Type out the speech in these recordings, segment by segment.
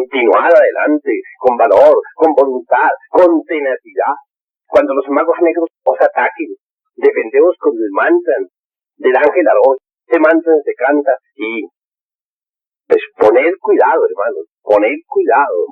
continuar adelante, con valor, con voluntad, con tenacidad. Cuando los magos negros os ataquen, defendeos con el mantra del ángel Aroz. Ese mantra se canta y pues poned cuidado, hermanos, poned cuidado.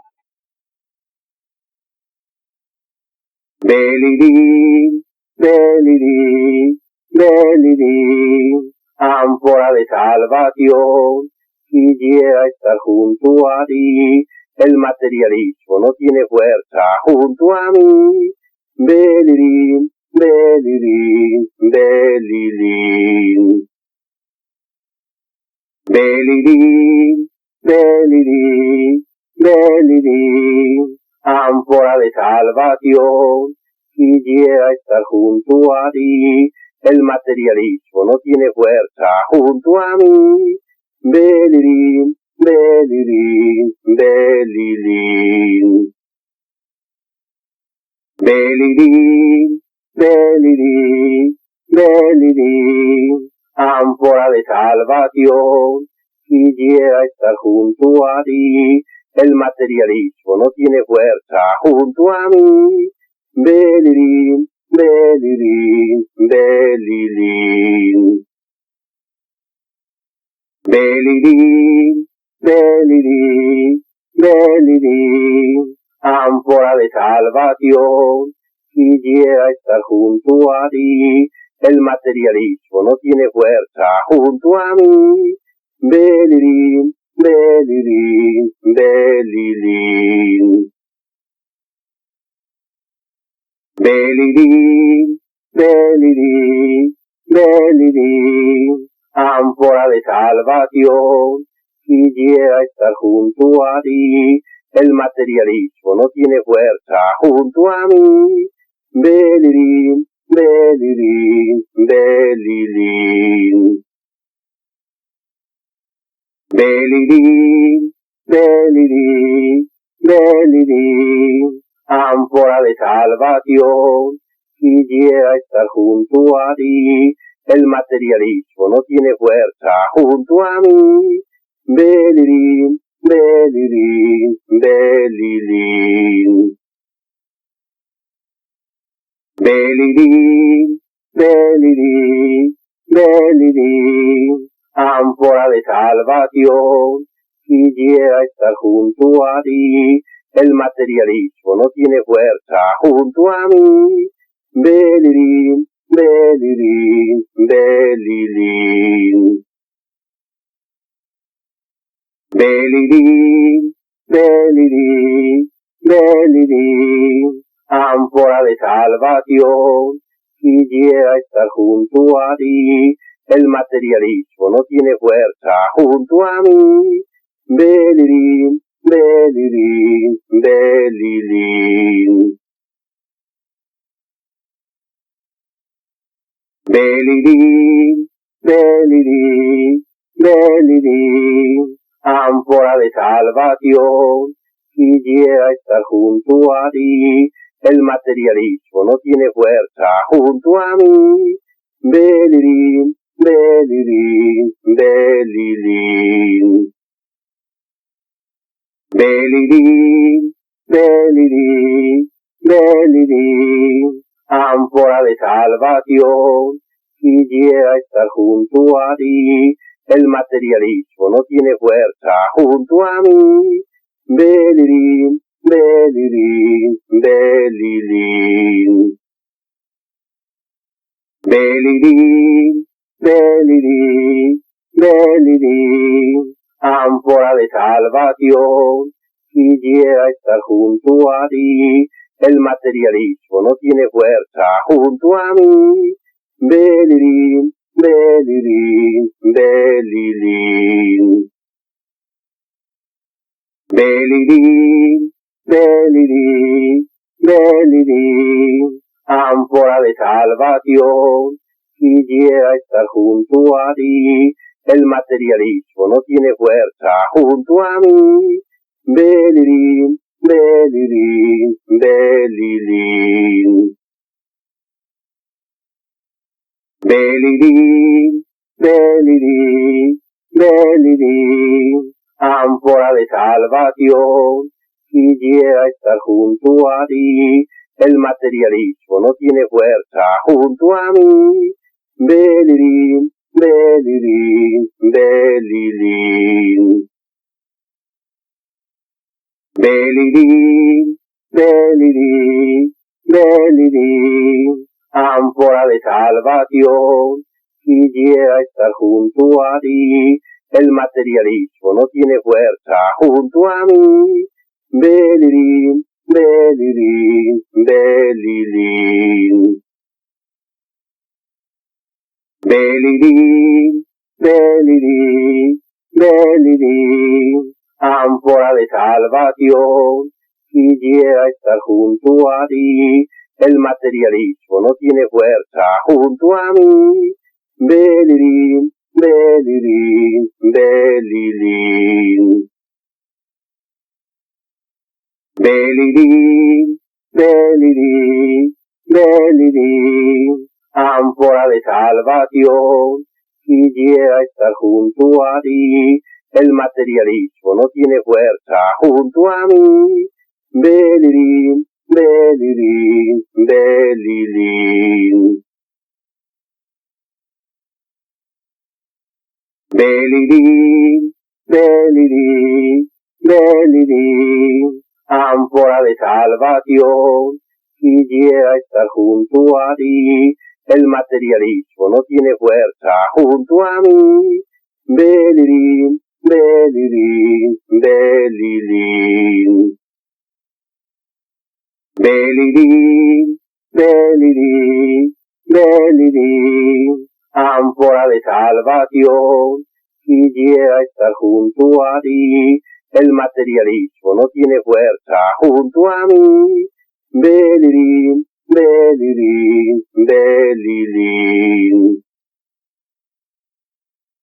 Belirín, belirín, belirín, ánfora de salvación, quisiera estar junto a ti. El materialismo no tiene fuerza junto a mí. Belirín, belirín, belirín. Belirín, belirín, belirín, ánfora de salvación, quisiera estar junto a ti. El materialismo no tiene fuerza junto a mí. Belirín, belirín, belirín. Belirín, belirín, belirín, ánfora de salvación, quisiera estar junto a ti. El materialismo no tiene fuerza junto a mí. Belirín, belirín, belirín. Belirín, belirín, belirín, ánfora de salvación, quisiera estar junto a ti. El materialismo no tiene fuerza junto a mí. Belirín, belirín, belirín. Belirín, belirín, belirín, ánfora de salvación, quisiera estar junto a ti. El materialismo no tiene fuerza junto a mí. Belirín, belirín, belirín. Belirín, belirín, belirín, ánfora de salvación, quisiera estar junto a ti. El materialismo no tiene fuerza junto a mí. Belirín, belirín, belirín. Belirín, belirín, belirín, ánfora de salvación, quisiera estar junto a ti. El materialismo no tiene fuerza junto a mí. Belirín, belirín, belirín. Belirín, belirín, belirín, ánfora de salvación, quisiera estar junto a ti. El materialismo no tiene fuerza junto a mí. Belirín, belirín, belirín. Belirín, belirín, belirín, ánfora de salvación, quisiera estar junto a ti. El materialismo no tiene fuerza junto a mí. Belirín, belirín, belirín. Belirín, belirín, belirín, ánfora de salvación, quisiera estar junto a ti. El materialismo no tiene fuerza junto a mí. Belirín, belirín, belirín. Belirín, belirín, belirín, ánfora de salvación, quisiera estar junto a ti. El materialismo no tiene fuerza junto a mí. Belirín, belirín, belirín. Belirín, belirín, belirín, ánfora de salvación, quisiera estar junto a ti. El materialismo no tiene fuerza junto a mí. Belirín, belirín, belirín. Belirín, belirín, belirín, ánfora de de salvación. Quisiera estar junto a ti, el materialismo no tiene fuerza junto a mí. Belilín, belilín, belilín. Belilín, belilín, belilín, ánfora de salvación. Quisiera estar junto a ti, el materialismo no tiene fuerza junto a mí. Belilín, belilín, belilín. Belilín, belilín, belilín, ánfora de salvación. Quisiera estar junto a ti, el materialismo no tiene fuerza junto a mí. Belilín, belilín, belilín. Belilín, belilín, belilín, ánfora de salvación. Quisiera estar junto a ti, el materialismo no tiene fuerza junto a mí. Belilín, belilín, belilín. Belilín, belilín, belilín, ánfora de salvación. Quisiera estar junto a ti, el materialismo no tiene fuerza junto a mí. Belilín, belilín, belilín. Belilín, belilín, belilín, ánfora de salvación. Quisiera estar junto a ti, el materialismo no tiene fuerza junto a mí. Belilín, belilín, belilín.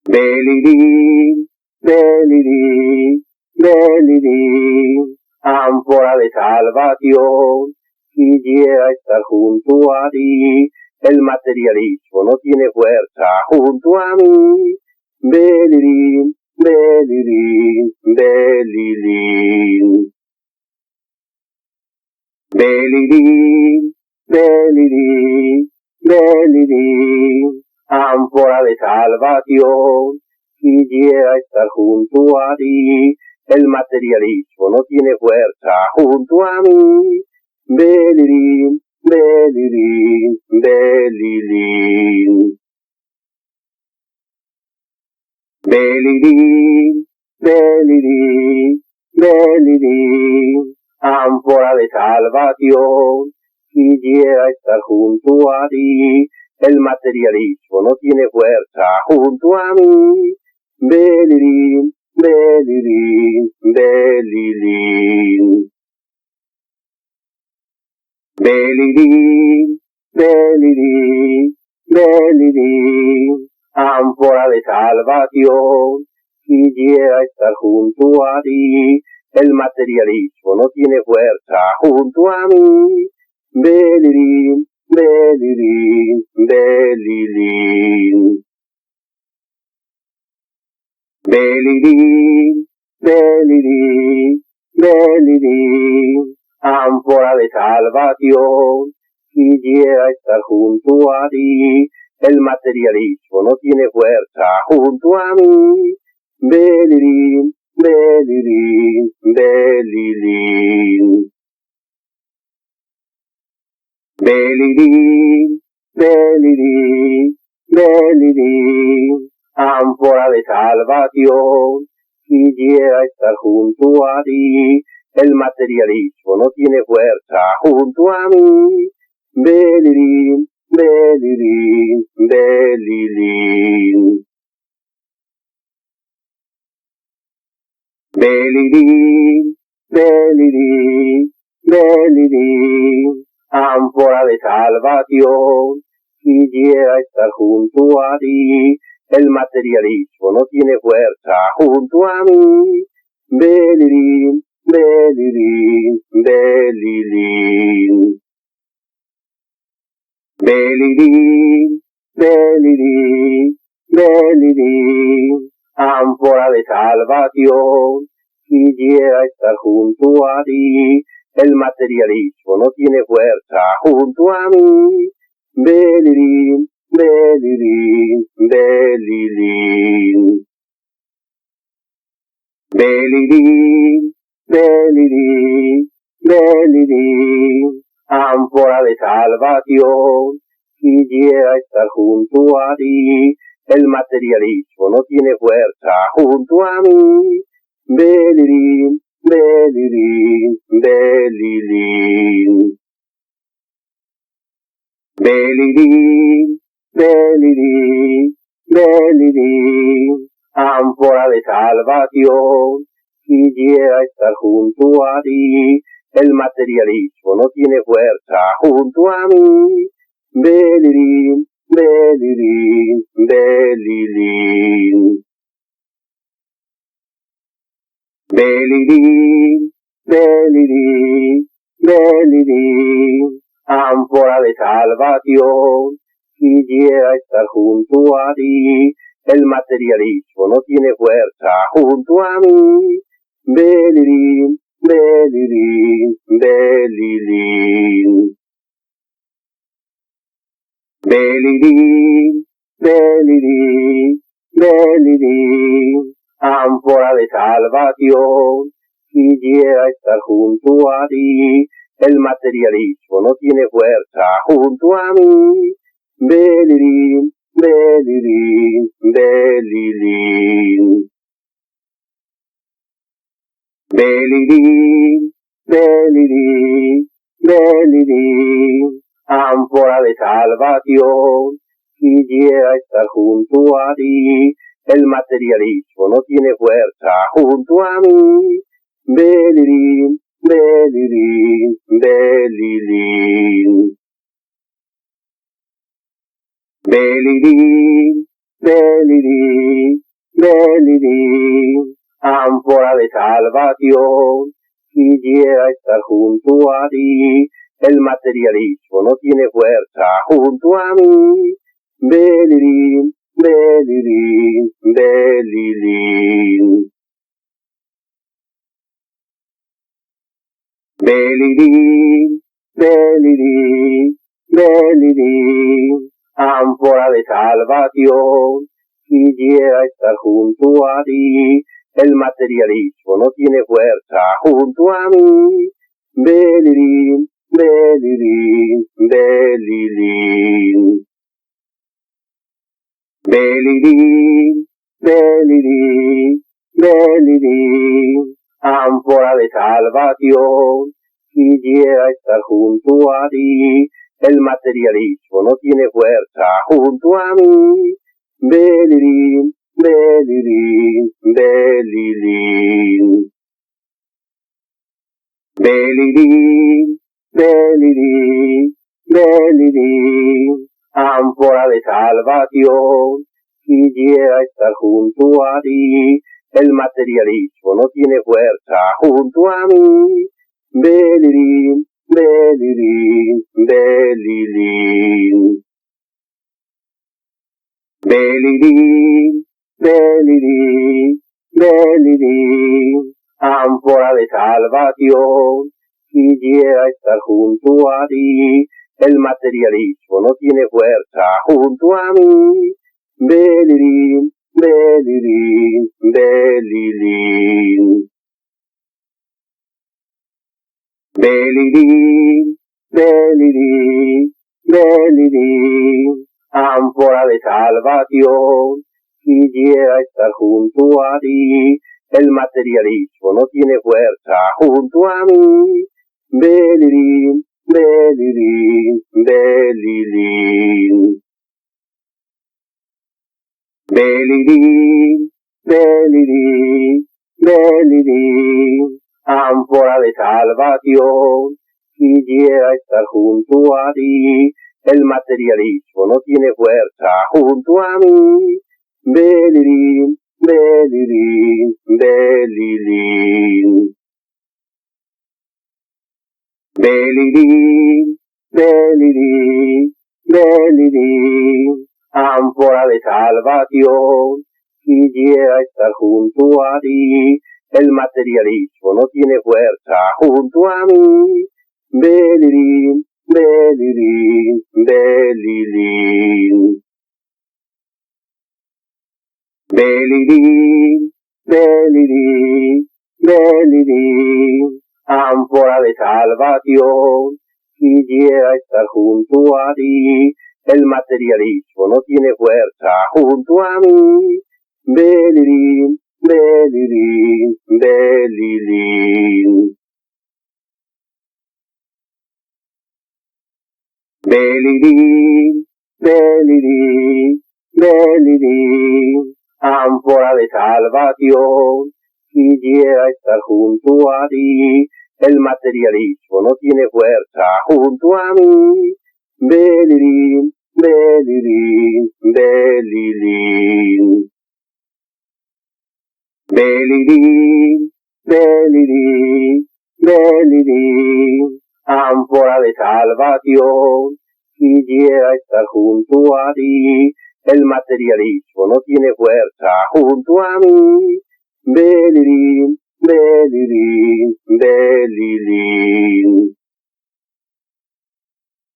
Belilín, belilín, belilín, ánfora de salvación. Quisiera estar junto a ti, el materialismo no tiene fuerza junto a mí. Belilín, belilín, belilín. Belilín, belilín, belilín, ánfora de salvación. Quisiera estar junto a ti, el materialismo no tiene fuerza junto a mí. Belilín, belilín, belilín. Belilín, belilín, belilín, ánfora de salvación. Quisiera estar junto a ti, el materialismo no tiene fuerza junto a mí. Belilín, belilín, belilín. Belilín, belilín, belilín, ánfora de salvación. Quisiera estar junto a ti, el materialismo no tiene fuerza junto a mí. Belilín, belilín, belilín. Belilín, belilín, belilín, ánfora de salvación. Quisiera estar junto a ti, el materialismo no tiene fuerza junto a mí. Belilín, belilín, belilín. Belilín, belilín, belilín, ánfora de salvación. Quisiera estar junto a ti, el materialismo no tiene fuerza junto a mí. Belilín, belilín, belilín. Belilín, belilín, belilín, ánfora de salvación. Quisiera estar junto a ti, el materialismo no tiene fuerza junto a mí. Belilín, belilín, belilín. Belilín, belilín, belilín, ánfora de salvación. quisiera estar junto a ti. El materialismo no tiene fuerza junto a mí. Belilín, belilín, belilín. Belilín, belilín, belilín. Ánfora de salvación, quisiera estar junto a ti. El materialismo no tiene fuerza junto a mí. Belilín, belilín, belilín. Belilín, belilín, belilín. Ánfora de salvación, quisiera estar junto a ti. El materialismo no tiene fuerza junto a mí. Belilín, belilín, belilín. Belilín, belilín, belilín. Ánfora de salvación, quisiera estar junto a ti. El materialismo no tiene fuerza junto a mí. Belilín, belilín, belilín. Belilín, belilín, belilín. Ánfora de salvación, quisiera estar junto a ti. El materialismo no tiene fuerza junto a mí. Belilín, belilín, belilín. Belilín, belilín, belilín. Ánfora de salvación, quisiera estar junto a ti. El materialismo no tiene fuerza junto a mí. Belilín, belilín, belilín. Belilín, belilín, belilín. Ánfora de salvación, quisiera estar junto a ti. El materialismo no tiene fuerza junto a mí. Belilín, belilín, belilín. Belilín, belilín, belilín. Ánfora de salvación, quisiera estar junto a ti. El materialismo no tiene fuerza junto a mí. Belilín, belilín, belilín. Belilín, belilín, belilín. Ánfora de salvación, quisiera estar junto a ti. El materialismo no tiene fuerza junto a mí. Belilín, belilín, belilín. Belilín, belilín, belilín. Ánfora de salvación, quisiera estar junto a ti. El materialismo no tiene fuerza junto a mí. Belilín, belilín, belilín. Belilín, belilín, belilín. Ánfora de salvación, quisiera estar junto a ti. El materialismo no tiene fuerza junto a mí. Belilín, belilín, belilín. Belilín, belilín, belilín. Ánfora de salvación, quisiera estar junto a ti. El materialismo no tiene fuerza junto a mí. Belilín, belilín, belilín. Belilín, belilín, belilín. Ánfora de salvación, quisiera estar junto a ti. El materialismo no tiene fuerza junto a mí. Belilín, belilín, belilín. Belilín, belilín, belilín. Ánfora de salvación, quisiera estar junto a ti. El materialismo no tiene fuerza junto a mí. Belirín, belirín, belirín. Belirín, belirín, belirín. Ánfora de salvación, quisiera estar junto a ti. El materialismo no tiene fuerza junto a mí. Belirín, belirín, belirín. Belirín, belirín, belirín. Ánfora de salvación, quisiera estar junto a ti. El materialismo no tiene fuerza junto a mí. Belirín, belirín, belirín. Belirín, belirín, belirín. Ánfora de salvación, quisiera estar junto a ti. El materialismo no tiene fuerza junto a mí. Belirín, belirín, belirín.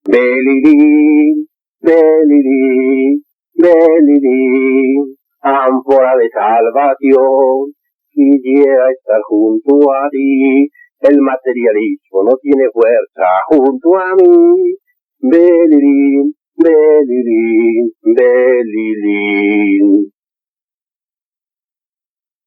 Belirín, belirín, belirín. Ánfora de salvación, quisiera estar junto a ti. El materialismo no tiene fuerza junto a mí. Belirín, belirín, belirín.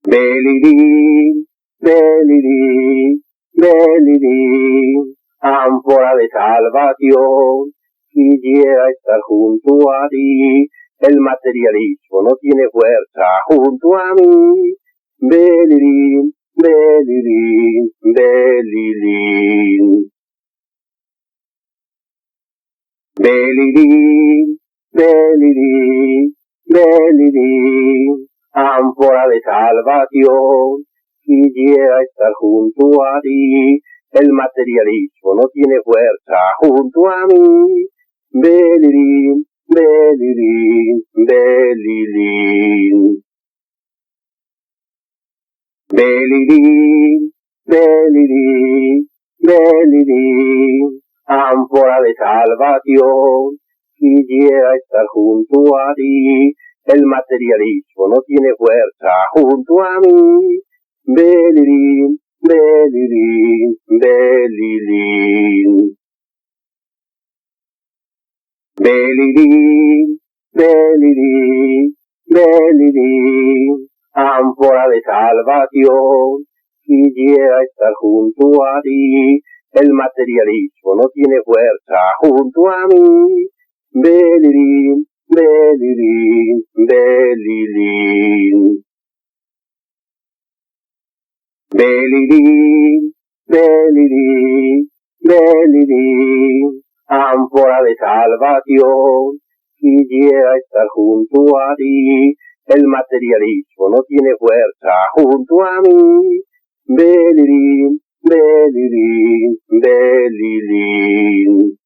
Belirín, belirín, belirín. Ánfora de salvación, quisiera estar junto a ti. El materialismo no tiene fuerza junto a mí. Belirín, belirín, belirín. Belirín, belirín, belirín. Ánfora de salvación, quisiera estar junto a ti. El materialismo no tiene fuerza junto a mí. Belirín, belirín, belirín. Belirín, belirín, belirín. Ánfora de salvación, quisiera estar junto a ti. El materialismo no tiene fuerza junto a mí. Belirín, belirín, belirín. Belirín, belirín, belirín. Ánfora de salvación, quisiera estar junto a ti. El materialismo no tiene fuerza junto a mí. Belirín, belirín, belirín. Belirín, belirín, belirín. Ánfora de salvación, quisiera estar junto a ti. El materialismo no tiene fuerza junto a mí. Belirín, belirín, belirín.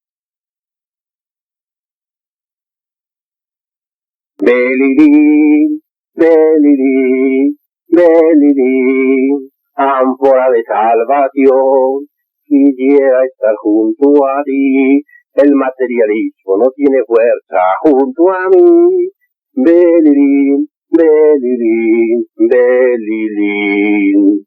Belirín, belirín, belirín. Ánfora de salvación, quisiera estar junto a ti. El materialismo no tiene fuerza junto a mí. Belirín, belirín, belirín.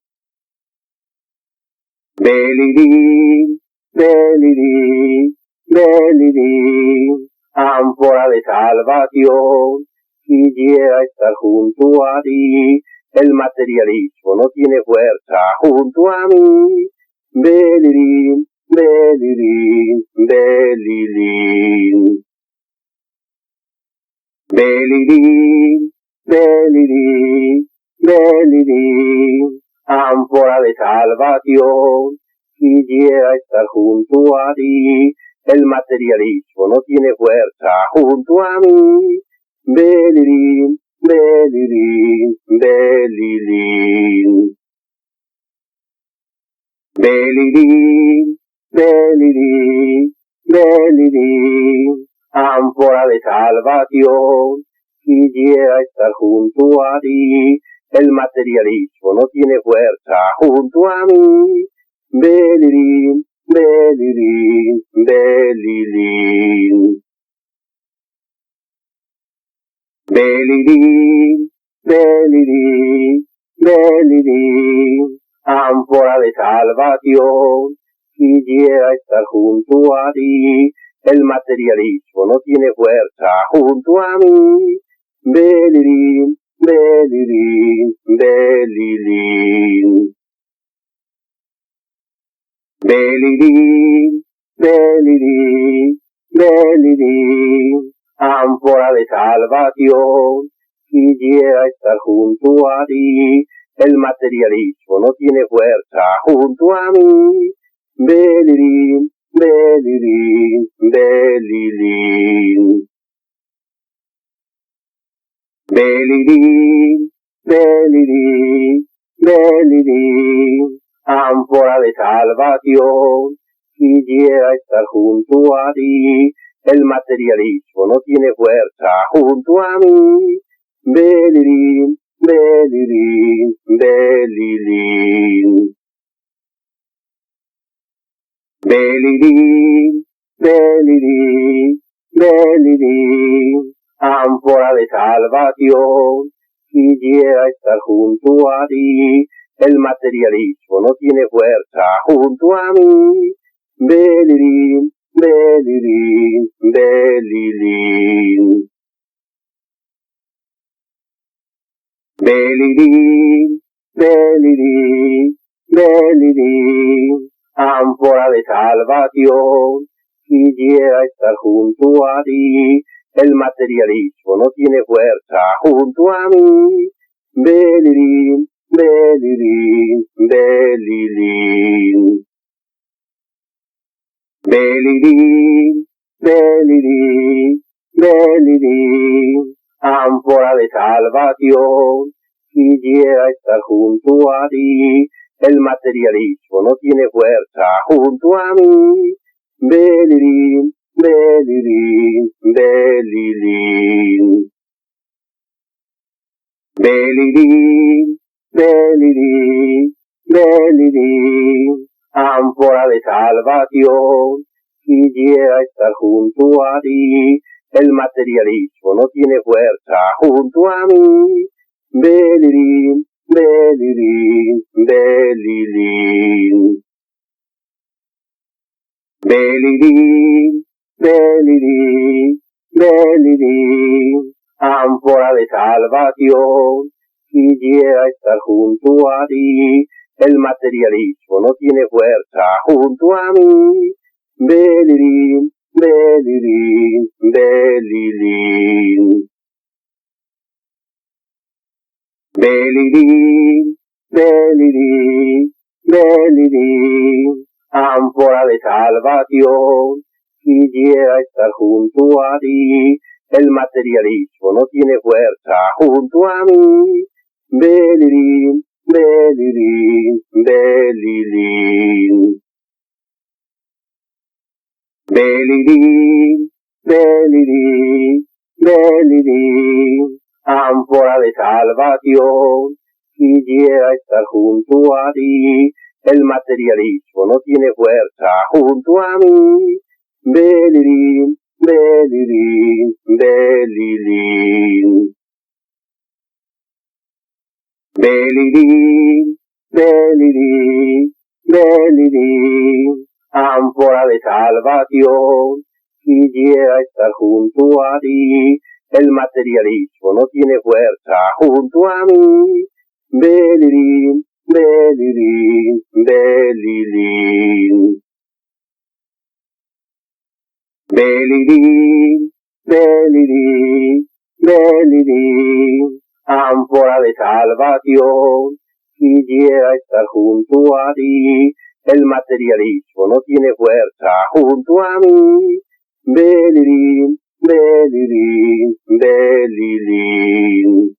Belirín, belirín, belirín. Ánfora de salvación, quisiera estar junto a ti. El materialismo no tiene fuerza junto a mí. Belirín, belirín, belirín. Belirín, belirín, belirín. Ánfora de salvación, quisiera estar junto a ti. El materialismo no tiene fuerza junto a mí. Belirín, belirín, belirín. Belirín, belirín, belirín. Ánfora de salvación, quisiera estar junto a ti. El materialismo no tiene fuerza junto a mí. Belilín, belilín, belilín. Belilín, belilín, belilín. Ánfora de salvación, quisiera estar junto a ti. El materialismo no tiene fuerza junto a mí. Belilín, belilín, belilín. Belilín, belilín, belilín. Ánfora de salvación, quisiera estar junto a ti. El materialismo no tiene fuerza junto a mí. Belilín, belilín, belilín. Belilín, belilín, belilín. Ánfora de salvación, quisiera estar junto a ti. El materialismo no tiene fuerza junto a mí. Belilín, belilín, belilín. Belilín, belilín, belilín. Ánfora de salvación, quisiera estar junto a ti. El materialismo no tiene fuerza junto a mí. Belilín, belilín, belilín. Belilín, belilín, belilín. Ánfora de salvación, quisiera estar junto a ti. El materialismo no tiene fuerza junto a mí. Belilín, belilín, belilín. Belilín, belilín, belilín. Ánfora de salvación, quisiera estar junto a ti. El materialismo no tiene fuerza junto a mí. Belilín, belilín, belilín. Belilín, belilín, belilín. Ánfora de salvación, quisiera estar junto a ti. El materialismo no tiene fuerza junto a mí. Belilín, belilín, belilín. Belilín, belilín, belilín. Ánfora de salvación, quisiera estar junto a ti. El materialismo no tiene fuerza junto a mí. Belilín, belilín, belilín. Belilín, belilín, belilín. Ánfora de salvación, quisiera estar junto a ti. El materialismo no tiene fuerza junto a mí. Belilín, belilín, belilín. Belilín, belilín, belilín. Ánfora de salvación, quisiera estar junto a ti. El materialismo no tiene fuerza junto a mí. Belilín, belilín, belilín. Belilín, belilín, belilín. Ánfora de salvación, quisiera estar junto a ti. El materialismo no tiene fuerza junto a mí. Belilín, belilín, belilín. Belilín, belilín, belilín. Ánfora de salvación, quisiera estar junto a ti. El materialismo no tiene fuerza junto a mí. Belilín, belilín, belilín.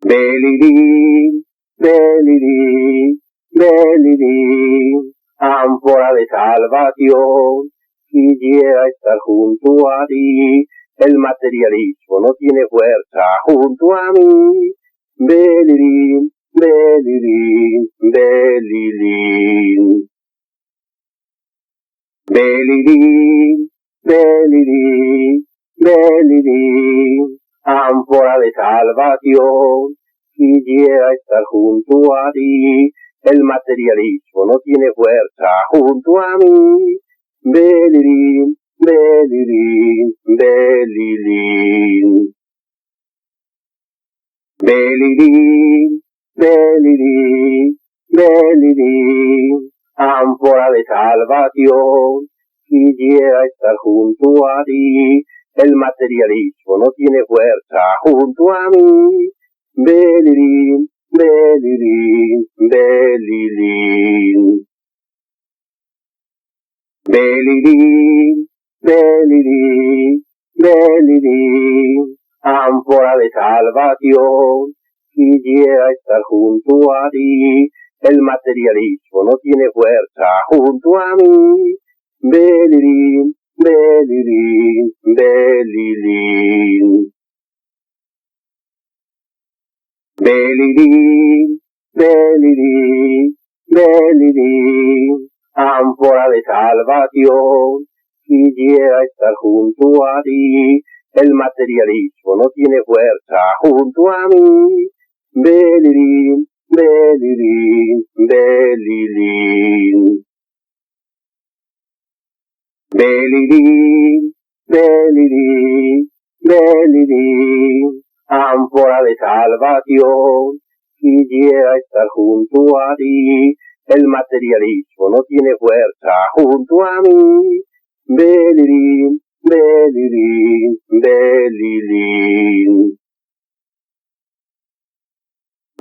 Belilín, belilín, belilín. Ánfora de salvación, quisiera estar junto a ti. El materialismo no tiene fuerza junto a mí. Belilín, belilín, belilín. Belilín, belilín, belilín. Ánfora de salvación, quisiera estar junto a ti. El materialismo no tiene fuerza junto a mí. Belilín, belilín, belilín. Belilín, belilín, belilín. Ánfora de salvación, quisiera estar junto a ti. El materialismo no tiene fuerza junto a mí. Belilín, belilín, belilín. Belilín, belilín, belilín. Ánfora de salvación, quisiera estar junto a ti. El materialismo no tiene fuerza junto a mí. Belilín, belilín, belilín. Belilín, belilín, belilín. Ánfora de salvación, quisiera estar junto a ti. El materialismo no tiene fuerza junto a mí. Belilín, belilín, belilín. Belilín, belilín, belilín. Ánfora de salvación, quisiera estar junto a ti. El materialismo no tiene fuerza junto a mí. Belilín, belilín, belilín.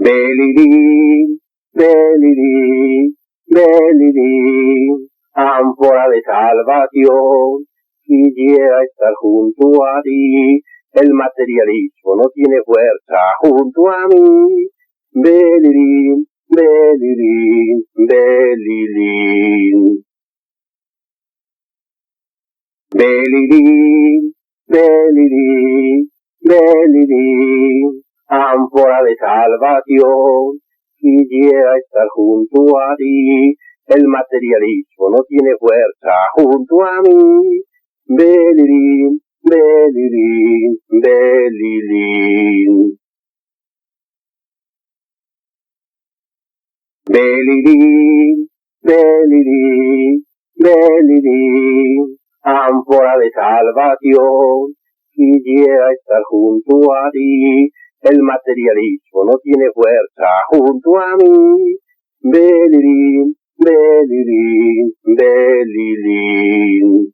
Belilín, belilín, belilín. Ánfora de salvación, quisiera estar junto a ti. El materialismo no tiene fuerza junto a mí. Belilín, belilín, belilín. Belilín, belilín, belilín. Ánfora de salvación, quisiera estar junto a ti. El materialismo no tiene fuerza junto a mí. Belilín, belilín, belilín. Belilín, belilín, belilín. Ánfora de salvación, quisiera estar junto a ti. El materialismo no tiene fuerza junto a mí. Belilín, belilín, belilín.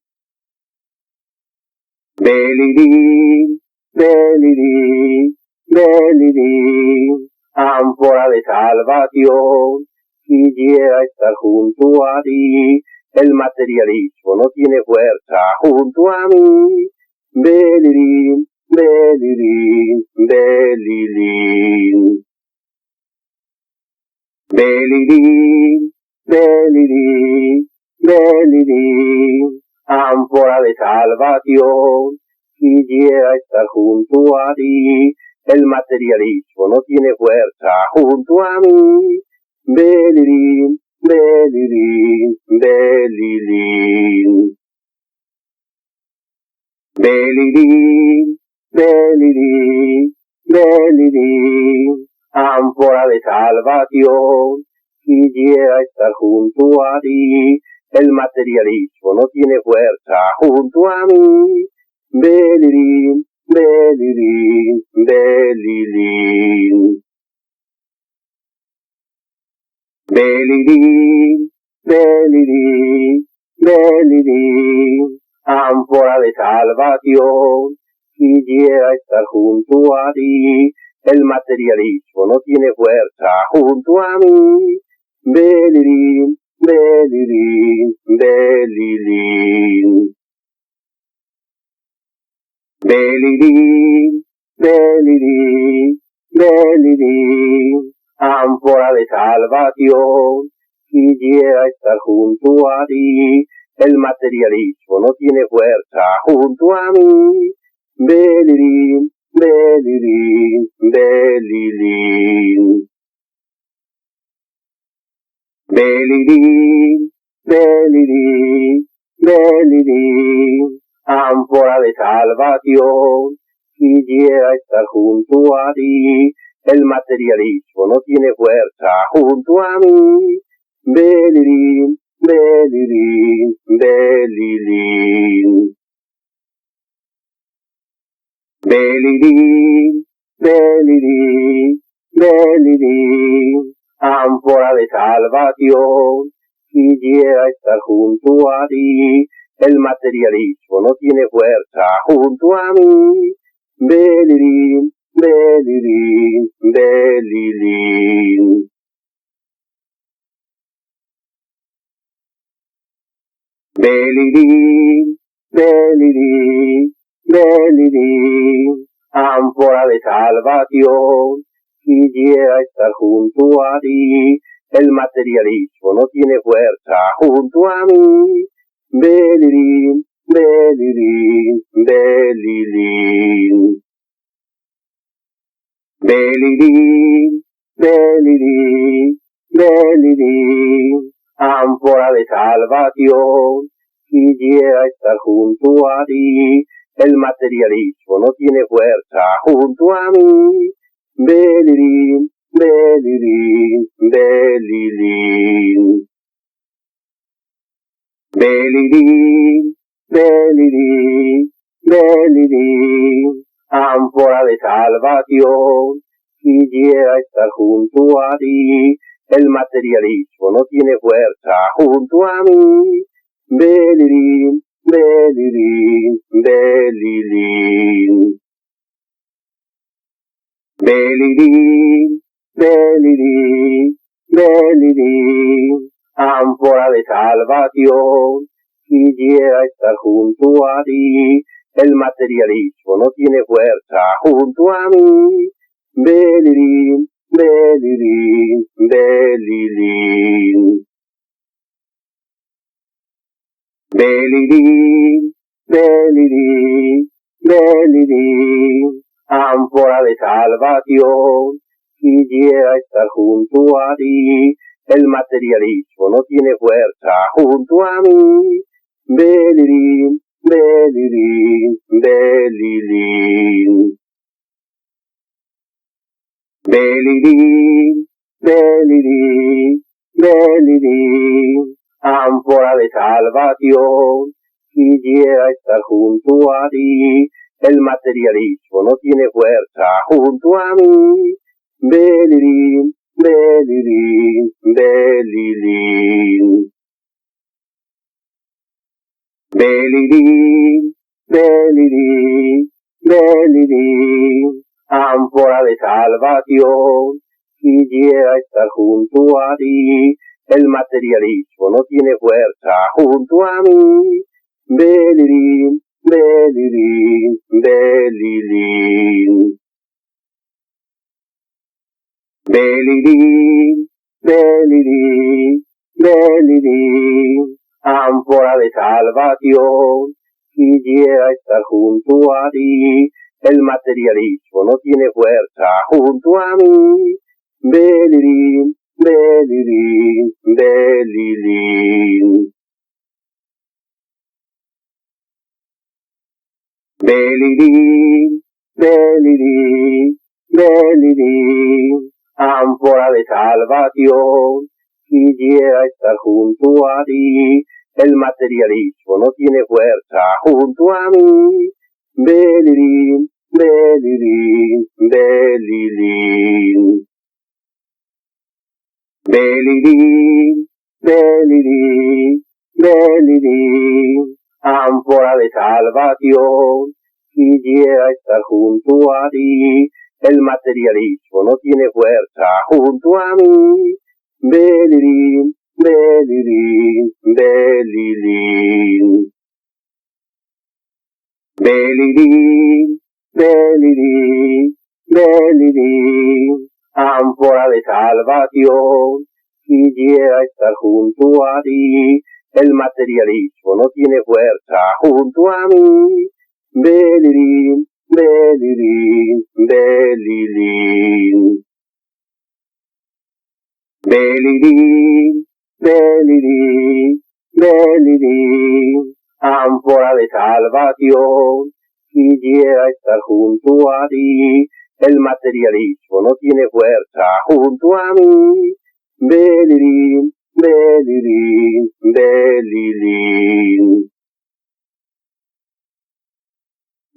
Belilín, belilín, belilín. Ánfora de salvación, quisiera estar junto a ti. El materialismo no tiene fuerza junto a mí. Belilín, belilín, belilín. Belilín, belilín, belilín. Ánfora de salvación, quisiera estar junto a ti. El materialismo no tiene fuerza junto a mí. Belilín, belilín, belilín. Belilín, belilín, belilín. Ánfora de salvación, quisiera estar junto a ti. El materialismo no tiene fuerza junto a mí. Belilín, belilín, belilín. Belilín, belilín, belilín. Ánfora de salvación, quisiera estar junto a ti. El materialismo no tiene fuerza junto a mí. Belilín, belilín, belilín. Belilín, belilín, belilín. Ánfora de salvación, quisiera estar junto a ti. El materialismo no tiene fuerza junto a mí. Belirín, belirín, belirín. Belirín, belirín, belirín, ánfora de salvación, quisiera estar junto a ti. El materialismo no tiene fuerza junto a mí. Belirín, belirín, belirín. Belirín, belirín, belirín, ánfora de salvación, quisiera estar junto a ti. El materialismo no tiene fuerza junto a mí. Belirín, belirín, belirín. Belirín, belirín, belirín, ánfora de salvación, quisiera estar junto a ti. El materialismo no tiene fuerza junto a mí. Belirín, belirín, belirín. Belirín, belirín, belirín, ánfora de salvación, quisiera estar junto a ti. El materialismo no tiene fuerza junto a mí. Belirín, belirín, belirín. Belirín, belirín, belirín, ánfora de salvación, quisiera estar junto a ti. El materialismo no tiene fuerza junto a mí. Belirín, belirín, belirín. Belirín, belirín, belirín, ánfora de salvación, quisiera estar junto a ti. El materialismo no tiene fuerza junto a mí. Belirín, belirín, belirín. Belirín, belirín, belirín, ánfora de salvación, quisiera estar junto a ti. El materialismo no tiene fuerza junto a mí. Belirín, belirín, belirín. Belirín, belirín, belirín, ánfora de salvación, quisiera estar junto a ti. El materialismo no tiene fuerza junto a mí. Belirín, belirín, belirín. Belirín, belirín, belirín, ánfora de salvación, quisiera estar junto a ti. El materialismo no tiene fuerza junto a mí. Belirín, belirín, belirín. Belirín, belirín, belirín, ánfora de salvación, quisiera estar junto a ti. El materialismo no tiene fuerza junto a mí. Belirín, belirín, belirín. Belirín, belirín, belirín, ánfora de salvación, quisiera estar junto a ti. El materialismo no tiene fuerza junto a mí. Belirín, belirín, belirín. Belirín, belirín, belirín, ánfora de salvación, quisiera estar junto a ti. El materialismo no tiene fuerza junto a mí. Belirín, belirín, belirín. Belirín, belirín, belirín, ánfora de salvación, quisiera estar junto a ti. El materialismo no tiene fuerza junto a mí. Belirín, Belilín, belilín. Belilín, belilín, belilín, ánfora de salvación, quisiera estar junto a ti. El materialismo no tiene fuerza junto a mí. Belilín, belilín, belilín.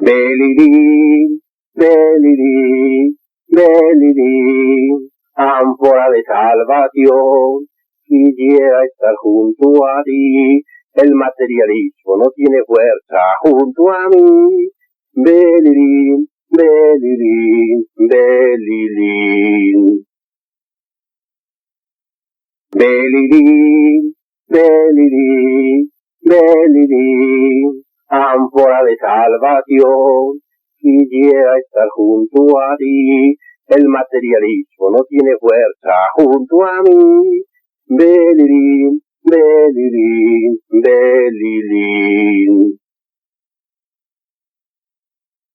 Belilín, belilín, belilín, ánfora de salvación, quisiera estar junto a ti. El materialismo no tiene fuerza junto a mí. Belilín, belilín, belilín. Belilín, belilín, belilín, ánfora de salvación, quisiera estar junto a ti. El materialismo no tiene fuerza junto a mí. Belilín, belilín, belilín.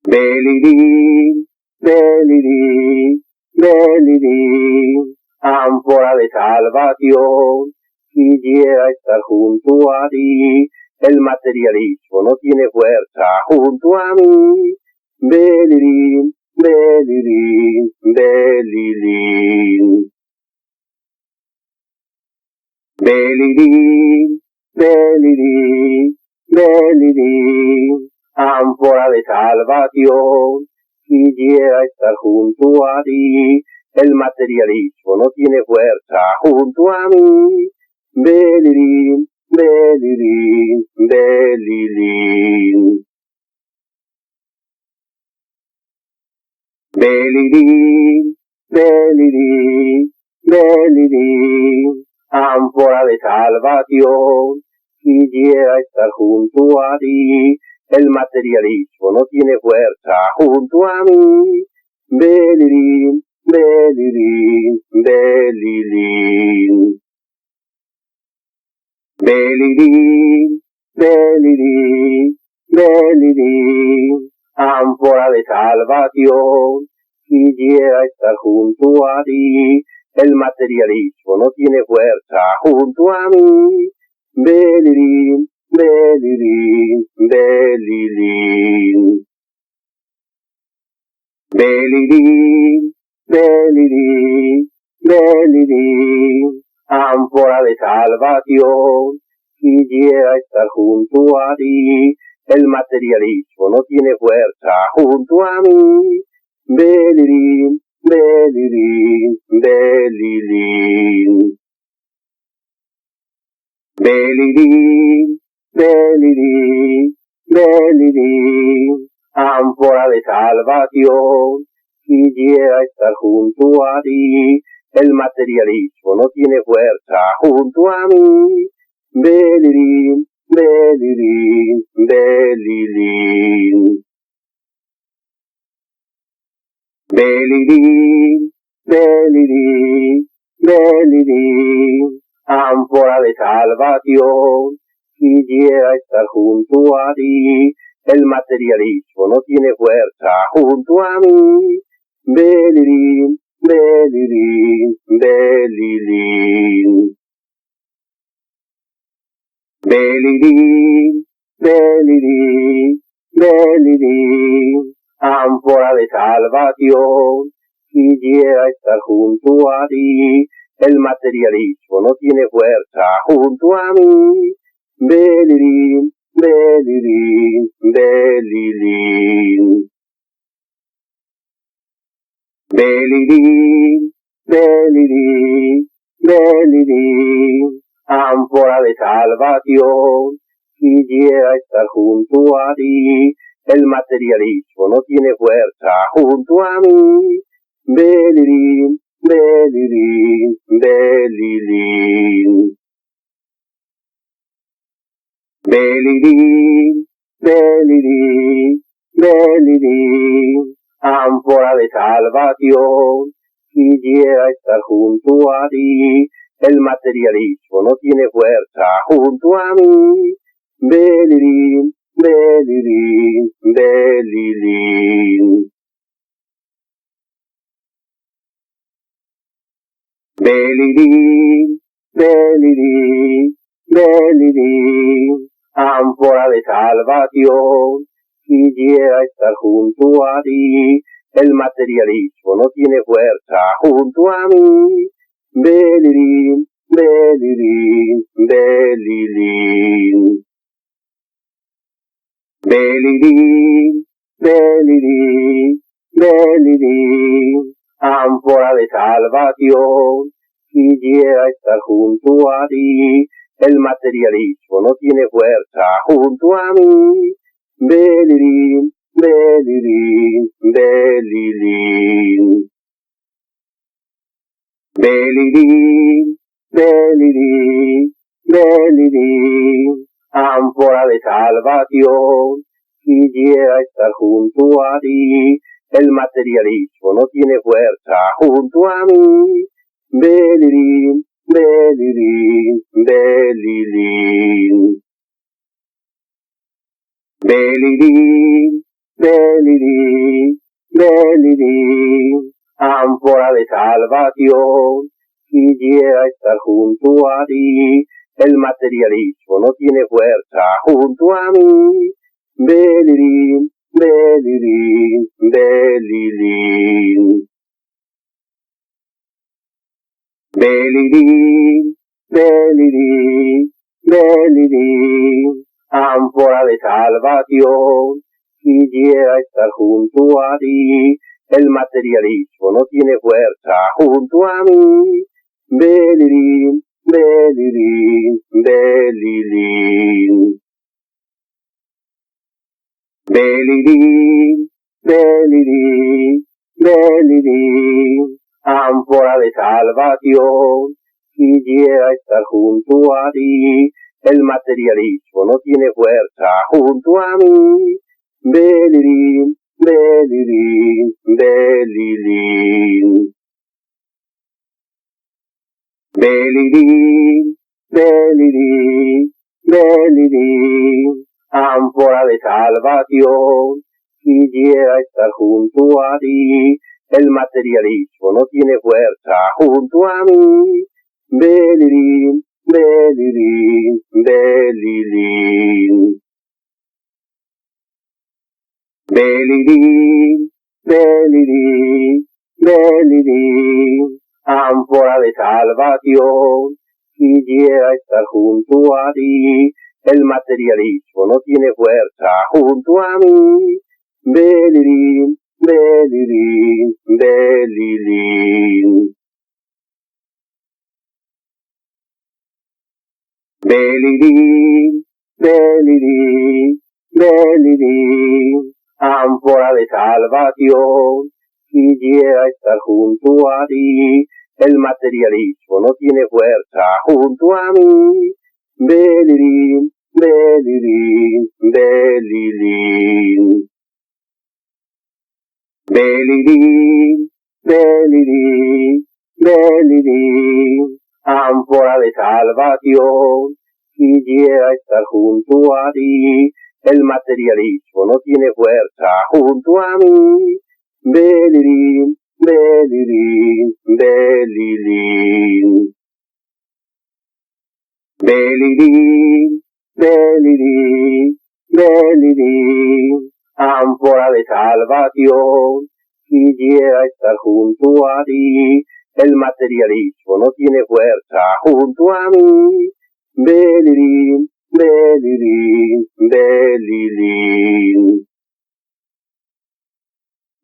Belilín, belilín, belilín, ánfora de salvación, quisiera estar junto a ti. El materialismo no tiene fuerza junto a mí. Belilín, belilín, belilín. Belilín, belilín, belilín, ánfora de salvación, quisiera estar junto a ti. El materialismo no tiene fuerza junto a mí. Belilín, belilín, belilín. Belilín, belilín, belilín, ánfora de salvación, quisiera estar junto a ti. El materialismo no tiene fuerza junto a mí. Belilín, belilín, belilín. Belilín, belilín, belilín, ánfora de salvación, quisiera estar junto a ti. El materialismo no tiene fuerza junto a mí. Belilín, belilín, belilín. Belilín, belilín, belilín, ánfora de salvación, quisiera estar junto a ti. El materialismo no tiene fuerza junto a mí. Belilín, belilín, belilín. Belilín, belilín, belilín, ánfora de salvación, quisiera estar junto a ti. El materialismo no tiene fuerza junto a mí. Belilín, belilín, belilín. Belilín, belilín, belilín, ánfora de salvación, quisiera estar junto a ti. El materialismo no tiene fuerza junto a mí. Belilín, belilín, belilín. Belilín, belilín, belilín, ánfora de salvación, quisiera estar junto a ti. El materialismo no tiene fuerza junto a mí. Belilín, belilín, belilín. Belilín, belilín, belilín, ánfora de salvación, quisiera estar junto a ti. El materialismo no tiene fuerza junto a mí. Belilín, belilín, belilín. Belilín, belilín, belilín, ánfora de salvación, quisiera estar junto a ti. El materialismo no tiene fuerza junto a mí. Belilín, Belilín, Belilín. Belilín, Belilín, Belilín, ánfora de salvación, quisiera estar junto a ti. El materialismo no tiene fuerza junto a mí. Belilín, Belilín, Belilín. Belilín, Belilín, Belilín, ánfora de salvación, quisiera estar junto a ti. El materialismo no tiene fuerza junto a mí. Belilín, Belilín, Belilín. Belilín, Belilín, Belilín, ánfora de salvación, quisiera estar junto a ti. El materialismo no tiene fuerza junto a mí. Belilín, Belilín, Belilín. Belilín, Belilín, Belilín, ánfora de salvación, quisiera estar junto a ti. El materialismo no tiene fuerza junto a mí. Belilín, Belilín, Belilín. Belilín, Belilín, Belilín, ánfora de salvación, quisiera estar junto a ti. El materialismo no tiene fuerza junto a mí. Belilín, Belilín, Belilín. Belilín, Belilín, Belilín, ánfora de salvación, quisiera estar junto a ti. El materialismo no tiene fuerza junto a mí. Belilín, Belilín, Belilín. Belilín, Belilín, Belilín, ánfora de salvación, quisiera estar junto a ti. El materialismo no tiene fuerza junto a mí. Belilín, Belilín, Belilín. Belilín, Belilín, Belilín, ánfora de salvación, quisiera estar junto a ti. El materialismo no tiene fuerza junto a mí. Belilín, Belilín, Belilín. Belilín, Belilín, Belilín, ánfora de salvación, quisiera estar junto a ti. El materialismo no tiene fuerza junto a mí. Belilín, Belilín, Belilín. Belilín, Belilín, Belilín, ánfora de salvación, quisiera estar junto a ti. El materialismo no tiene fuerza junto a mí. Belilín, Belilín, Belilín. Belilín, Belilín, Belilín, ánfora de salvación, quisiera estar junto a ti. El materialismo no tiene fuerza junto a mí. Belilín, Belilín, Belilín.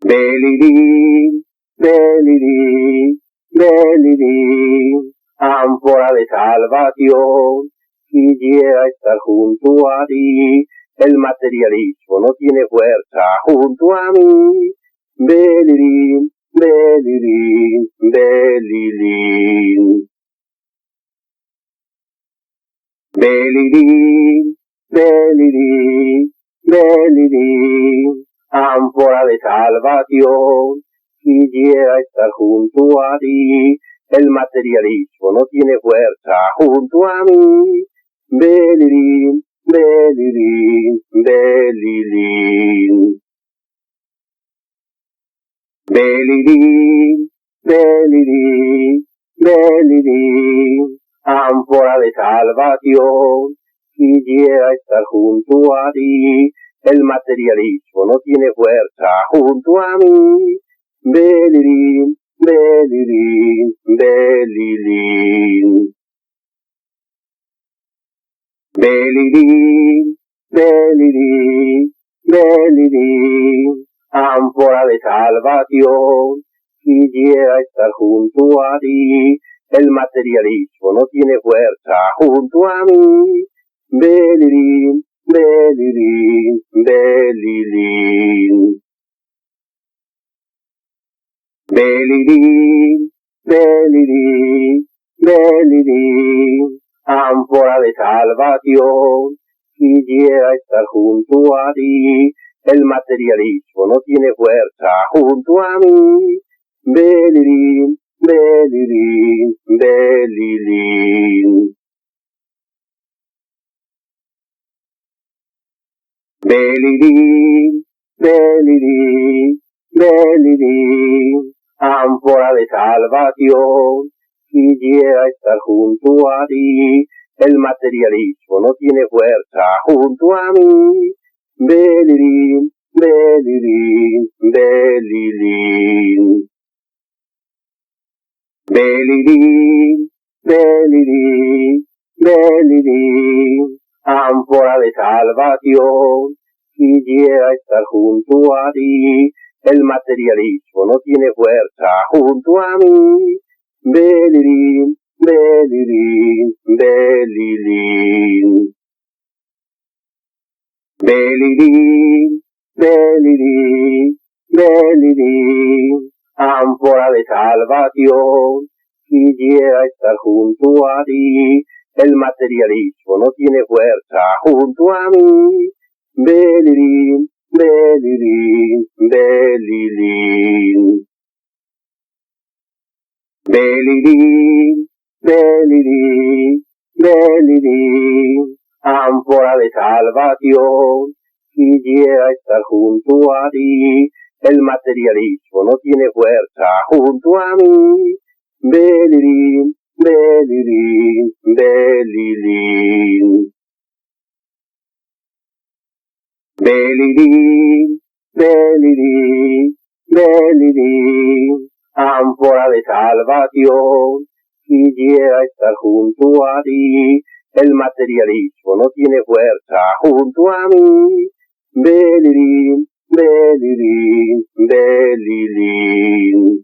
Belilín, Belilín, Belilín, ánfora de salvación, quisiera estar junto a ti. El materialismo no tiene fuerza junto a mí. Belilín, Belilín, Belilín. Belilín, Belilín, Belilín, ánfora de salvación, quisiera estar junto a ti. El materialismo no tiene fuerza junto a mí. Belilín, Belilín, Belilín. Belilín, Belilín, Belilín, ánfora de salvación, quisiera estar junto a ti. El materialismo no tiene fuerza junto a mí. Belilín, Belilín, Belilín. Belilín, Belilín, Belilín, ánfora de salvación, quisiera estar junto a ti. El materialismo no tiene fuerza junto a mí. Belilín, Belilín, Belilín. Belilín, Belilín, Belilín, ánfora de salvación, quisiera estar junto a ti. El materialismo no tiene fuerza junto a mí. Belilín, Belilín, Belilín. Belilín, Belilín, Belilín, ánfora de salvación, quisiera estar junto a ti. El materialismo no tiene fuerza junto a mí. Belilín, Belilín, Belilín. Belilín, Belilín, Belilín, ánfora de salvación, quisiera estar junto a ti. El materialismo no tiene fuerza junto a mí. Belilín, Belilín, Belilín. Belilín, Belilín, Belilín, ánfora de salvación, quisiera estar junto a ti. El materialismo no tiene fuerza junto a mí. Belilín, Belilín, Belilín. Belilín, Belilín, Belilín, ánfora de salvación, quisiera estar junto a ti. El materialismo no tiene fuerza junto a mí. Belilín, Belilín, Belilín. Belilín, Belilín, Belilín, ánfora de salvación, quisiera estar junto a ti. El materialismo no tiene fuerza junto a mí. Belilín, Belilín, Belilín.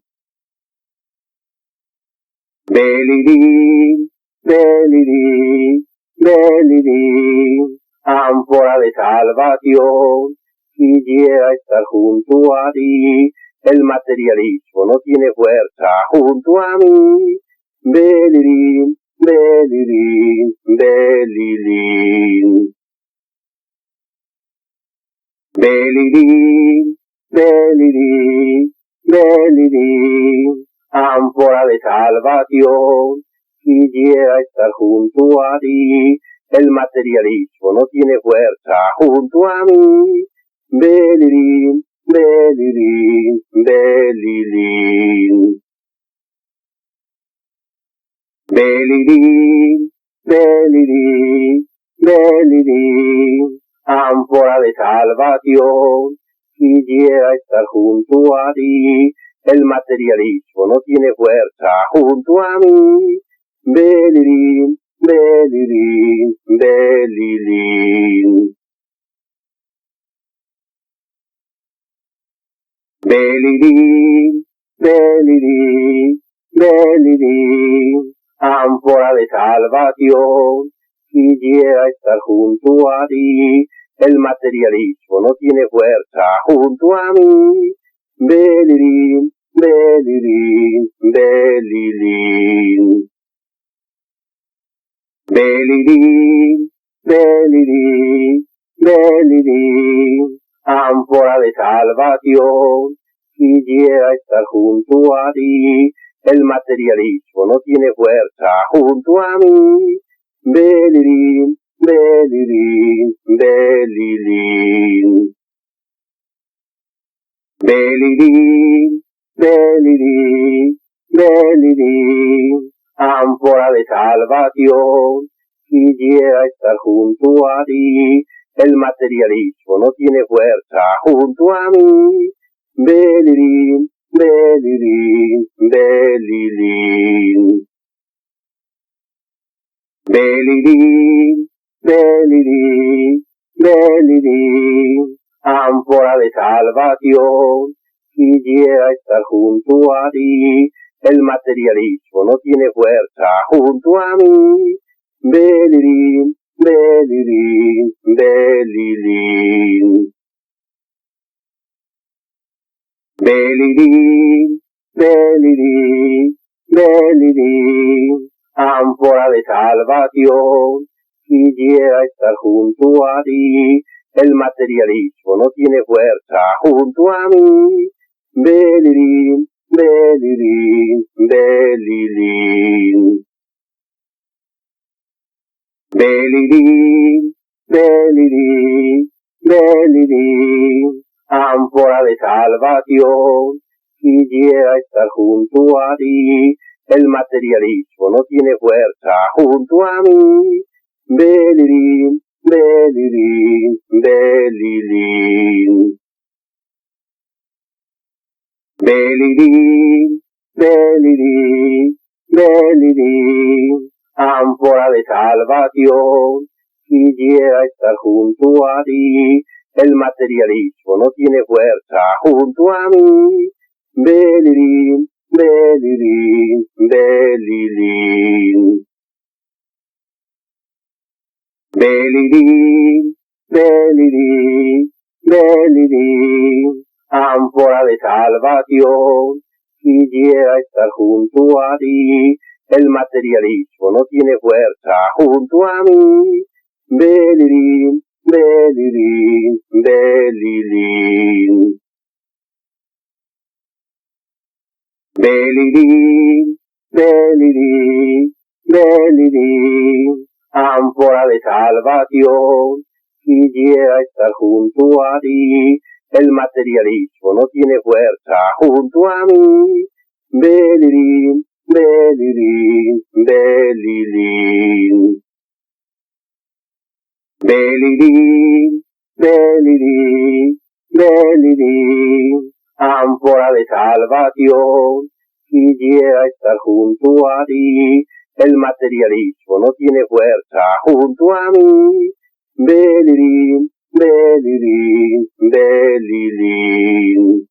Belilín, Belilín, Belilín, ánfora de salvación, quisiera estar junto a ti. El materialismo no tiene fuerza junto a mí. Belilín, Belilín, Belilín. Belilín, Belilín, Belilín, ánfora de salvación, quisiera estar junto a ti. El materialismo no tiene fuerza junto a mí. Belilín, Belilín, Belilín. Belilín, Belilín, Belilín, ánfora de salvación, quisiera estar junto a ti. El materialismo no tiene fuerza junto a mí. Belilín, Belilín, Belilín. Belilín, Belilín, Belilín, ánfora de salvación, quisiera estar junto a ti. El materialismo no tiene fuerza junto a mí. Belilín, Belilín, Belilín. Belilín, Belilín, Belilín, ánfora de salvación, quisiera estar junto a ti. El materialismo no tiene fuerza junto a mí. Belilín, Belilín, Belilín. Belilín, Belilín, Belilín, ánfora de salvación, quisiera estar junto a ti. El materialismo no tiene fuerza junto a mí. Belilín, Belilín, Belilín. Belilín, Belilín, Belilín, ánfora de salvación, quisiera estar junto a ti. El materialismo no tiene fuerza junto a mí. Belilín, Belilín, Belilín. Belilín, Belilín, Belilín, ánfora de salvación, quisiera estar junto a ti. El materialismo no tiene fuerza junto a mí. Belilín, Belilín, Belilín. Belilín, Belilín, Belilín, ánfora de salvación, quisiera estar junto a ti. El materialismo no tiene fuerza junto a mí. Belilín, Belilín, Belilín. Belilín, Belilín, Belilín, ánfora de salvación, quisiera estar junto a ti. El materialismo no tiene fuerza junto a mí. Belilín, Belilín, Belilín. Belilín, Belilín, Belilín, ánfora de salvación, quisiera estar junto a ti. El materialismo no tiene fuerza junto a mí. Belilín, Belilín, Belilín. Belilín, Belilín, Belilín, ánfora de salvación, quisiera estar junto a ti. El materialismo no tiene fuerza junto a mí. Belilín, Belilín, Belilín. Belilín, Belilín, Belilín, ánfora de salvación, quisiera estar junto a ti. El materialismo no tiene fuerza junto a mí. Belilín, Belilín, Belilín.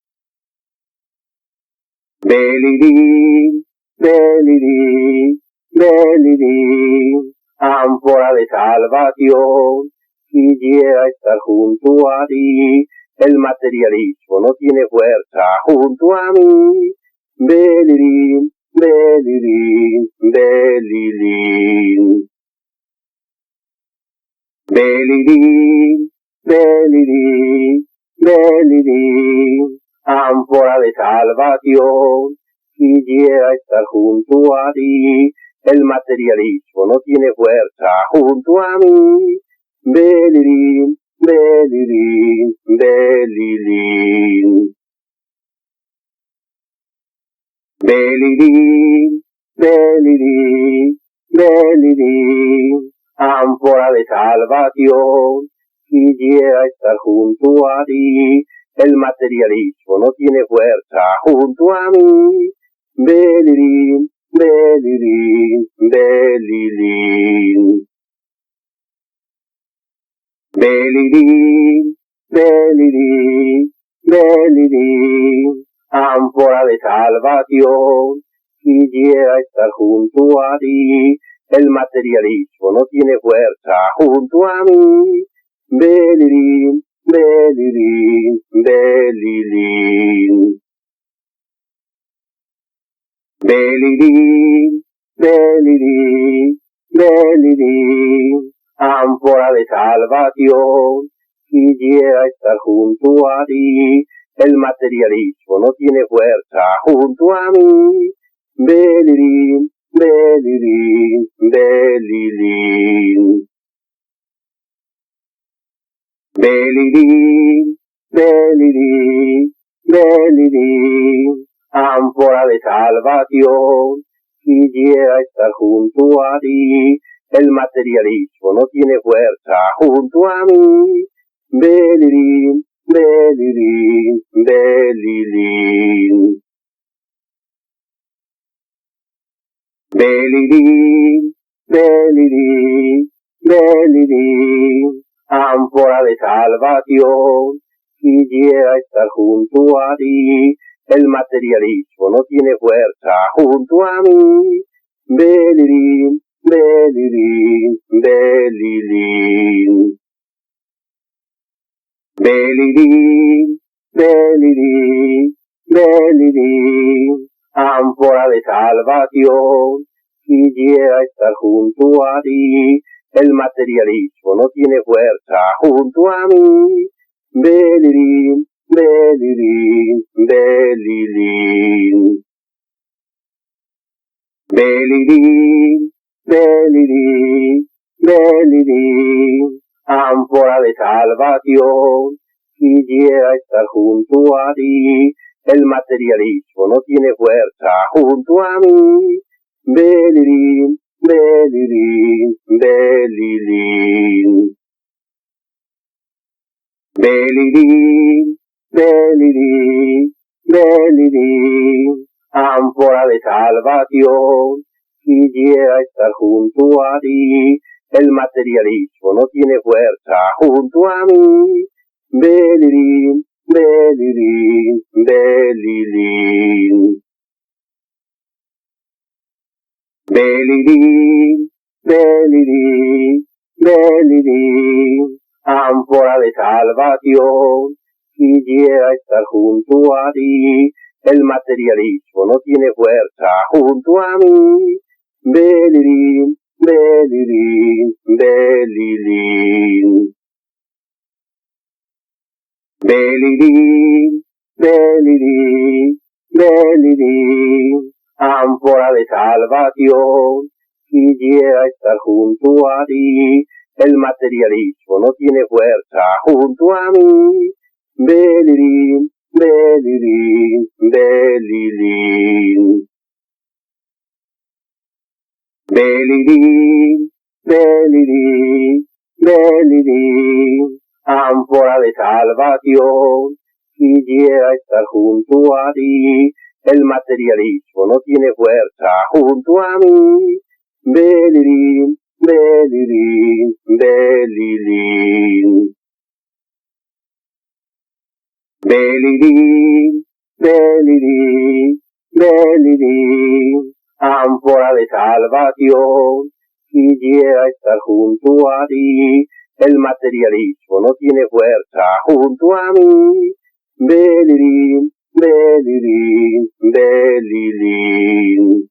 Belilín, Belilín, Belilín, ánfora de salvación, quisiera estar junto a ti. El materialismo no tiene fuerza junto a mí. Belilín, Belilín, Belilín. Belilín, Belilín, Belilín, ánfora de salvación, quisiera estar junto a ti. El materialismo no tiene fuerza junto a mí. Belilín, Belilín, Belilín. Belilín, Belilín, Belilín, ánfora de salvación, quisiera estar junto a ti. El materialismo no tiene fuerza junto a mí. Belilín, Belilín, Belilín. Belilín, Belilín, Belilín, ánfora de salvación, quisiera estar junto a ti. El materialismo no tiene fuerza junto a mí. Belilín, Belilín, Belilín. Belilín, Belilín, Belilín, ánfora de salvación, quisiera estar junto a ti. El materialismo no tiene fuerza junto a mí. Belilín, Belilín, Belilín. de salvación. Quisiera estar junto a ti, el materialismo no tiene fuerza junto a mí. Belilín, belilín, belilín. Belilín, belilín, belilín, ánfora de salvación. Quisiera estar junto a ti, el materialismo no tiene fuerza junto a mí. Belilín, belilín, belilín. Belilín, belilín, belilín, ánfora de salvación. Quisiera estar junto a ti, el materialismo no tiene fuerza junto a mí. Belilín, belilín, belilín. Belilín, belilín, belilín, ánfora de salvación. Quisiera estar junto a ti, el materialismo no tiene fuerza junto a mí. Belilín, belilín, belilín. Belilín, belilín, belilín, ánfora de salvación. Quisiera estar junto a ti, el materialismo no tiene fuerza junto a mí. Belilín, belilín, belilín. Belilín, belilín, belilín, ánfora de salvación. Quisiera estar junto a ti, el materialismo no tiene fuerza junto a mí. Belilín, belilín, belilín. Belilín, belilín, belilín, ánfora de salvación. Quisiera estar junto a ti, el materialismo no tiene fuerza junto a mí. Belilín, belilín, belilín. Belilín, belilín, belilín, ánfora de salvación. Quisiera estar junto a ti, el materialismo no tiene fuerza junto a mí. Belilín, belilín, belilín. Belilín, belilín, belilín, ánfora de salvación. Quisiera estar junto a ti, el materialismo no tiene fuerza junto a mí. Belilín, belilín, belilín.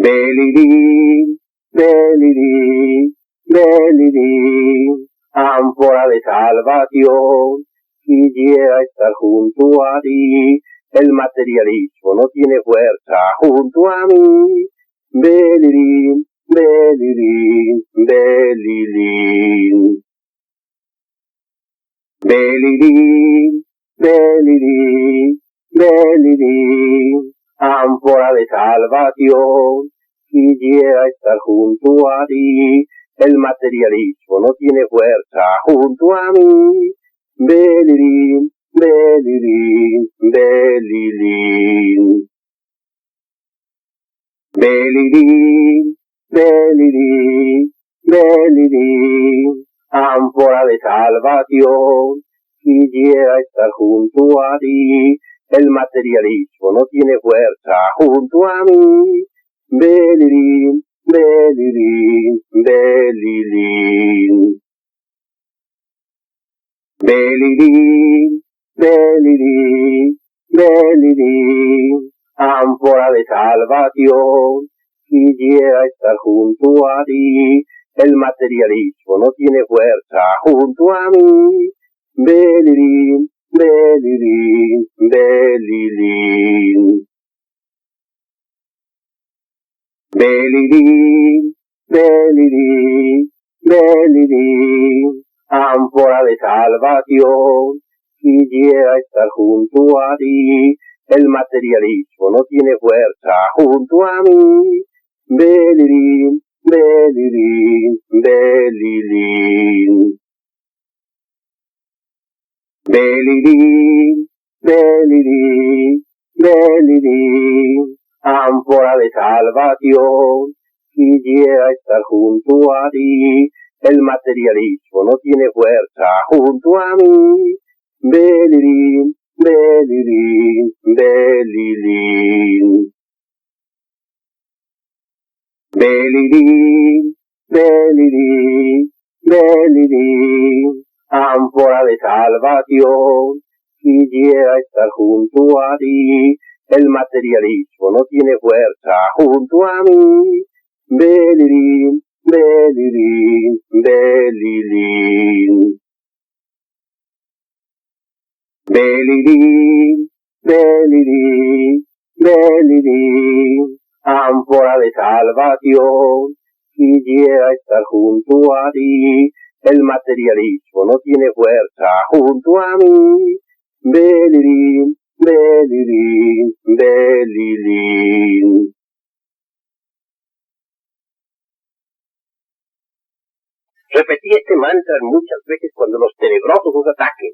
Belilín, belilín, belilín, ánfora de salvación. Quisiera estar junto a ti, el materialismo no tiene fuerza junto a mí. Belilín, belilín, belilín. Belilín, belilín, belilín, ánfora de salvación. Quisiera estar junto a ti, el materialismo no tiene fuerza junto a mí. Belilín, belilín, belilín. Belilín, belilín, belilín, ánfora de salvación. Quisiera estar junto a ti, el materialismo no tiene fuerza junto a mí. Belilín, belilín, belilín. Belilín, belilín, belilín, ánfora de salvación. Quisiera estar junto a ti, el materialismo no tiene fuerza junto a mí. Belilín, belilín, belilín. Belilín, belilín, belilín, ánfora de salvación. quisiera estar junto a ti. El materialismo no tiene fuerza junto a mí. Belilín, belilín, belilín. Belilín, belilín, belilín. Ánfora de salvación, quisiera estar junto a ti. El materialismo no tiene fuerza junto a mí. Belilín, belilín, belilín. Belilín, belilín, belilín. Ánfora de salvación, quisiera estar junto a ti. El materialismo no tiene fuerza junto a mí. Belilín, belilín, belilín. Belilín, belilín, belilín. Ánfora de salvación, quisiera estar junto a ti. El materialismo no tiene fuerza junto a mí. Belilín, belilín, belilín. Repetí este mantra muchas veces cuando los tenebrosos os ataquen.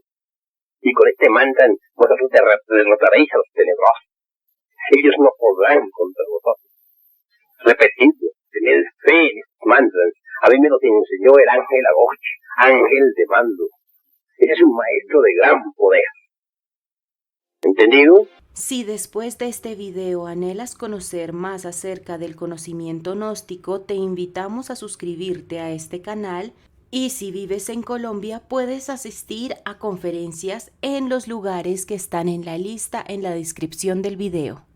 Y con este mantra vosotros derrotaréis a los tenebrosos. Ellos no podrán contra vosotros. Repetidlo, tened fe en estos mantras. A mí me los enseñó el ángel Agoch, ángel de mando. Ese es un maestro de gran poder. ¿Entendido? Si después de este video anhelas conocer más acerca del conocimiento gnóstico, te invitamos a suscribirte a este canal y si vives en Colombia puedes asistir a conferencias en los lugares que están en la lista en la descripción del video.